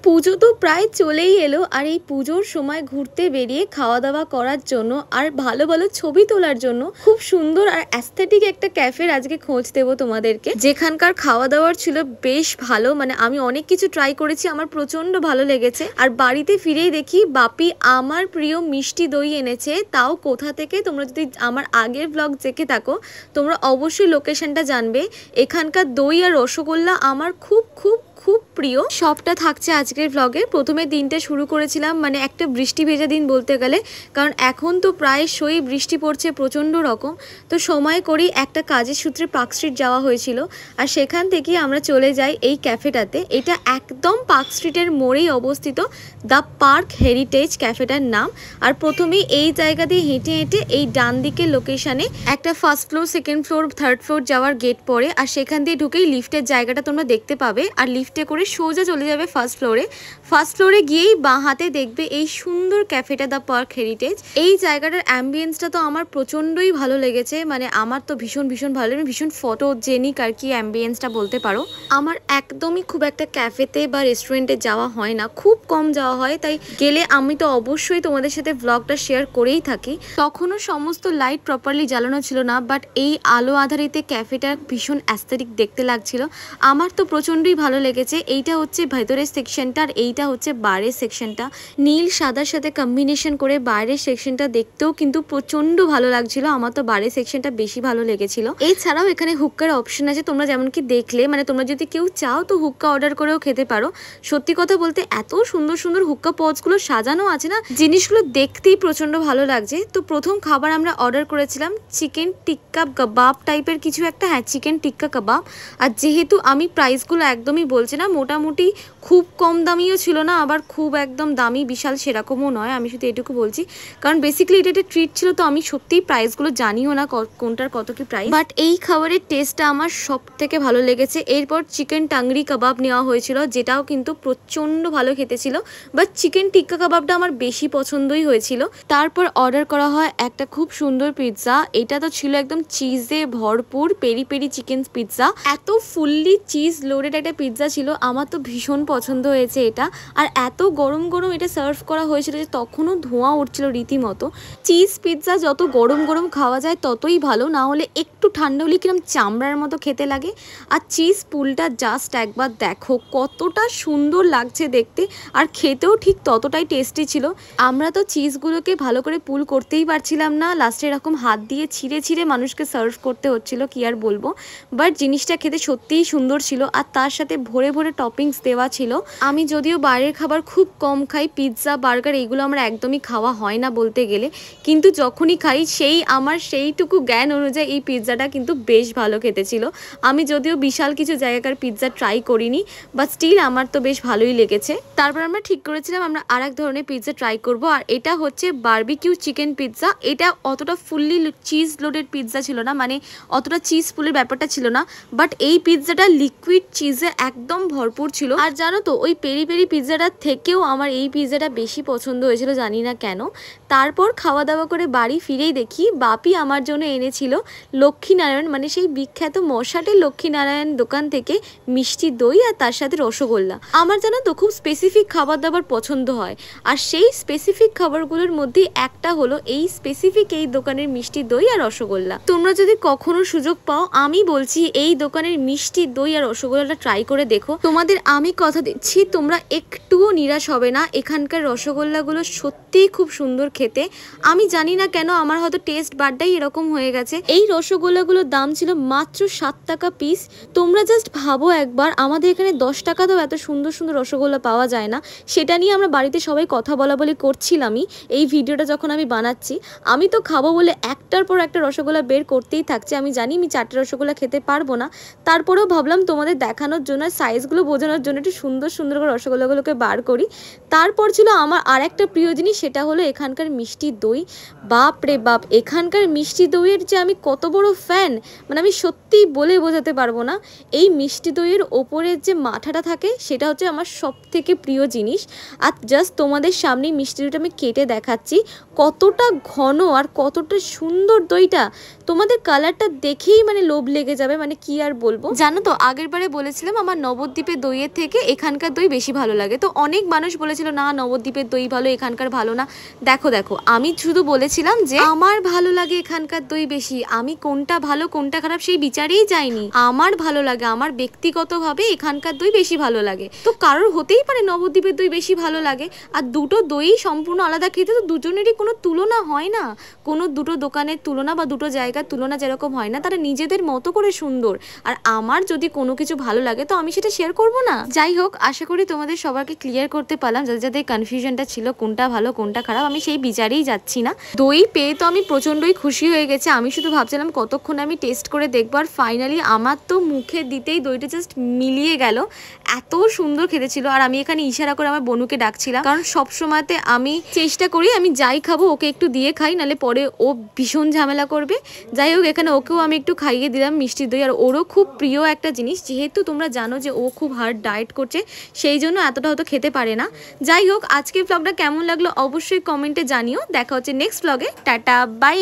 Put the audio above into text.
পুজো তো প্রায় চলেই এলো, আর এই পুজোর সময় ঘুরতে বেরিয়ে খাওয়া দাওয়া করার জন্য আর ভালো ভালো ছবি তোলার জন্য খুব সুন্দর আর অ্যাস্থেটিক একটা ক্যাফের আজকে খোঁজ দেবো তোমাদেরকে, যেখানকার খাওয়া দাওয়ার ছিল বেশ ভালো। মানে আমি অনেক কিছু ট্রাই করেছি, আমার প্রচন্ড ভালো লেগেছে। আর বাড়িতে ফিরেই দেখি বাপি আমার প্রিয় মিষ্টি দই এনেছে, তাও কোথা থেকে। তোমরা যদি আমার আগের ব্লগ দেখে থাকো তোমরা অবশ্যই লোকেশনটা জানবে। এখানকার দই আর রসগোল্লা আমার খুব খুব খুব প্রিয়। সবটা থাকছে আজকের ব্লগে। প্রথমে দিনটা শুরু করেছিলাম মানে একটা বৃষ্টি ভেজা দিন বলতে গেলে, কারণ এখন তো প্রায়শই বৃষ্টি পড়ছে প্রচণ্ড রকম। তো সময় করেই একটা কাজের সূত্রে পার্ক স্ট্রিট যাওয়া হয়েছিল, আর সেখান থেকে আমরা চলে যাই এই ক্যাফেটাতে। এটা একদম পার্ক স্ট্রিটের মোড়েই অবস্থিত, দ্য পার্ক হেরিটেজ ক্যাফেটার নাম। আর প্রথমেই এই জায়গা দিয়ে হেঁটে হেঁটে এই ডান দিকের লোকেশানে একটা first floor, second floor, third floor যাওয়ার গেট পড়ে, আর সেখান দিয়ে ঢুকেই লিফটের জায়গাটা তোমরা দেখতে পাবে। আর লিফটে করে সোজা চলে যাবে ফার্স্ট ফ্লোরে। ফার্স্ট ফ্লোরে গিয়েই বাঁ হাতে দেখবে এই সুন্দর ক্যাফেটা, দ্য পার্ক হেরিটেজ। এই জায়গাটার অ্যাম্বিয়েন্সটা তো আমার প্রচণ্ডই ভালো লেগেছে, মানে আমার তো ভীষণ ভীষণ ভালো লাগে, ভীষণ ফটোজেনিক আর কি অ্যাম্বিয়েন্সটা বলতে পারো। আমার একদমই খুব একটা ক্যাফেতে বা রেস্টুরেন্টে যাওয়া হয় না, খুব কম যাওয়া হয়, তাই গেলে আমি তো অবশ্যই তোমাদের সাথে ব্লগটা শেয়ার করেই থাকি। তখনও সমস্ত লাইট প্রপারলি জ্বালানো ছিল না, বাট এই আলো আধারিতে ক্যাফেটা ভীষণ অ্যাস্থেটিক দেখতে লাগছিল। আমার তো প্রচণ্ডই ভালো লেগেছে। এইটা হচ্ছে ভেতরের সেকশনটা, আর এইটা হচ্ছে বাইরের সেকশনটা। নীল সাদার সাথে কম্বিনেশন করে বাইরের সেকশনটা দেখতেও কিন্তু প্রচন্ড ভালো লাগছিল। আমার তো বাইরের সেকশনটা বেশি ভালো লেগেছিল। এছাড়াও এখানে হুক্কার অপশন আছে, তোমরা যেমন কি দেখলে, মানে তোমরা যদি কেউ চাও তো হুক্কা অর্ডার করেও খেতে পারো। সত্যি কথা বলতে এত সুন্দর সুন্দর হুক্কা পজগুলো সাজানো আছে না, জিনিসগুলো দেখতেই প্রচন্ড ভালো লাগছে। তো প্রথম খাবার আমরা অর্ডার করেছিলাম চিকেন টিক্কা কাবাব টাইপের কিছু একটা, হ্যাঁ চিকেন টিক্কা কাবাব। আর যেহেতু আমি প্রাইসগুলো একদমই বলছি না, মোটামুটি খুব কম দামিও ছিল না, আবার খুব একদম দামি বিশাল সেরকমও নয়, আমি শুধু এটুকু বলছি কারণ বেসিক্যালি এটা একটা ট্রিট ছিল। তো আমি সত্যিই প্রাইসগুলো জানিও না কোনটার কত কি প্রাইস, বাট এই খাবারের টেস্টটা আমার সব থেকে ভালো লেগেছে। এরপর চিকেন টাংরি কাবাব নেওয়া হয়েছিল, যেটাও কিন্তু প্রচণ্ড ভালো খেতে ছিল, বাট চিকেন টিক্কা কাবাবটা আমার বেশি পছন্দই হয়েছিল। তারপর অর্ডার করা হয় একটা খুব সুন্দর পিৎজা। এটা তো ছিল একদম চিজে ভরপুর পেরি পেরি চিকেন পিৎজা, এত ফুললি চিজ লোডেড একটা পিৎজা ছিল, আমার তো ভীষণ পছন্দ হয়েছে এটা। আর এত গরম গরম এটা সার্ভ করা হয়েছিল যে তখনও ধোঁয়া উঠছিল রীতিমতো। চিজ পিৎজা যত গরম গরম খাওয়া যায় ততই ভালো, না হলে একটু ঠান্ডা হলে কিরম চামড়ার মতো খেতে লাগে। আর চিজ পুলটা জাস্ট একবার দেখো কতটা সুন্দর লাগছে দেখতে, আর খেতেও ঠিক ততটাই টেস্টি ছিল। আমরা তো চিজগুলোকে ভালো করে পুল করতেই পারছিলাম না, লাস্টে এরকম হাত দিয়ে ছিঁড়ে ছিঁড়ে মানুষকে সার্ভ করতে হচ্ছিল, কি আর বলবো। বাট জিনিসটা খেতে সত্যিই সুন্দর ছিল, আর তার সাথে ভরে ভরে টপিংস দেওয়া ছিল। আমি যদিও বাইরের খাবার খুব কম খাই, পিৎজা বার্গার এইগুলো আমার একদমই খাওয়া হয় না বলতে গেলে, কিন্তু যখনই খাই আমার সেইটুকু জ্ঞান অনুযায়ী এই পিৎজাটা কিন্তু বেশ ভালো খেতে ছিল। আমি যদিও বিশাল কিছু জায়গাকার পিৎজা ট্রাই করিনি, বাট স্টিল আমার তো বেশ ভালোই লেগেছে। তারপর আমরা ঠিক করেছিলাম আমরা আর এক ধরনের পিৎজা ট্রাই করব, আর এটা হচ্ছে বারবিকিউ চিকেন পিৎজা। এটা অতটা ফুললি চিজ লোডেড পিৎজা ছিল না, মানে অতটা চিজ ফুলের ব্যাপারটা ছিল না, বাট এই পিৎজাটা লিকুইড চিজে একদম ভরপুর ছিল। আর জানো তো ওই পেরি পেরি পিৎজাটার থেকেও আমার এই পিৎজাটা বেশি পছন্দ হয়েছিল, জানি না কেন। তারপর খাওয়া দাওয়া করে বাড়ি ফিরেই দেখি বাপি আমার জন্য এনেছিল লক্ষ্মীনারায়ণ, মানে সেই বিখ্যাত মশাটের লক্ষ্মীনারায়ণ দোকান থেকে মিষ্টি দই আর তার সাথে রসগোল্লা। আমার জানো তো খুব স্পেসিফিক খাবার দাবার পছন্দ হয়, আর সেই স্পেসিফিক খাবারগুলোর মধ্যে একটা হলো এই স্পেসিফিক এই দোকানের মিষ্টি দই আর রসগোল্লা। তোমরা যদি কখনো সুযোগ পাও আমি বলছি এই দোকানের মিষ্টি দই আর রসগোল্লাটা ট্রাই করে দেখো, তোমাদের আমি কথা দিচ্ছি তোমরা একটুও নিরাশ হবে না। এখানকার রসগোল্লাগুলো সত্যিই খুব সুন্দর খেতে। আমি জানি না কেন আমার হয়তো টেস্ট বাডটাই এরকম হয়ে গেছে। এই রসগোল্লাগুলোর দাম ছিল মাত্র 7 টাকা পিস। তোমরা জাস্ট ভাবো একবার, আমাদের এখানে 10 টাকাতেও এত সুন্দর সুন্দর রসগোল্লা পাওয়া যায় না। সেটা নিয়ে আমরা বাড়িতে সবাই কথা বলা বলি করছিলামই এই ভিডিওটা যখন আমি বানাচ্ছি। আমি তো খাবো বলে একটার পর একটা রসগোল্লা বের করতেই থাকছে। আমি জানি আমি 4টে রসগোল্লা খেতে পারবো না, তারপরেও ভাবলাম তোমাদের দেখানোর জন্য, সাইজগুলো বোঝানোর জন্য একটু সুন্দর সুন্দর করে রসগোল্লাগুলোকে বার করি। তারপর ছিল আমার আর একটা প্রিয় জিনিস, সেটা হলো এখানকার মিষ্টি দই। বাপ রে বাপ, এখানকার মিষ্টি দইয়ের যে আমি কত বড় ফ্যান, মানে আমি সত্যিই বলে বোঝাতে পারবো না। এই মিষ্টি দইয়ের ওপরের যে মাঠাটা থাকে সেটা হচ্ছে আমার সব থেকে প্রিয় জিনিস। আর জাস্ট তোমাদের সামনে মিষ্টি দইটা আমি কেটে দেখাচ্ছি কতটা ঘন আর কতটা সুন্দর দইটা। তোমাদের কালারটা দেখেই মানে লোভ লেগে যাবে, মানে কি আর বলবো। জানো তো আগের বারে বলেছিলাম আমার নবদ্বীপের দইয়ের থেকে এখানকার দই বেশি ভালো লাগে। তো অনেক মানুষ বলেছিল না নবদ্বীপের দই ভালো, এখানকার ভালো না। দেখো আমি শুধু বলেছিলাম যে আমার ভালো লাগে এখানকার দই বেশি, আমি কোনটা ভালো কোনটা খারাপ সেই বিচারেই যাইনি। আমার ভালো লাগে, আমার ব্যক্তিগতভাবে এখানকার দই বেশি ভালো লাগে। তো কারোর হতেই পারে নবদ্বীপের দই বেশি ভালো লাগে। আর দুটো দই সম্পূর্ণ আলাদা খেতে তো দুজনেরই কোনো তুলনা হয় না, কোনো দুটো দোকানের তুলনা বা দুটো জায়গার তুলনা যেরকম হয় না, তারা নিজেদের মতো করে সুন্দর। আর আমার যদি কোনো কিছু ভালো লাগে তো আমি সেটা শেয়ার করব না? যাই হোক, আশা করি তোমাদের সবাইকে ক্লিয়ার করতে পারলাম, যাদের যাদের কনফিউশনটা ছিল কোনটা ভালো কোনটা খারাপ, আমি সেই বিচারেই যাচ্ছি না। দই পেয়ে তো আমি প্রচণ্ডই খুশি হয়ে গেছি। আমি শুধু ভাবছিলাম কতক্ষণ আমি টেস্ট করে দেখবো, আর ফাইনালি আমার তো মুখে দিতেই দইটা জাস্ট মিলিয়ে গেল। এত সুন্দর খেতে ছিল। আর আমি এখানে ইশারা করে আমার বনুকে ডাকছিলাম, কারণ সবসময়তে আমি চেষ্টা করি আমি যাই খাবো ওকে একটু দিয়ে খাই, নাহলে পরে ও ভীষণ ঝামেলা করবে। যাই হোক, এখানে ওকেও আমি একটু খাইয়ে দিলাম মিষ্টি দই। আর ওরও খুব প্রিয় একটা জিনিস, যেহেতু তোমরা জানো যে ও খুব হার্ড ডায়েট করছে, সেই জন্য এতটা হয়তো খেতে পারে না। যাই হোক, আজকের ব্লগটা কেমন লাগলো অবশ্যই কমেন্টে জানিও। দেখা হচ্ছে নেক্সট ব্লগে। Tata bye.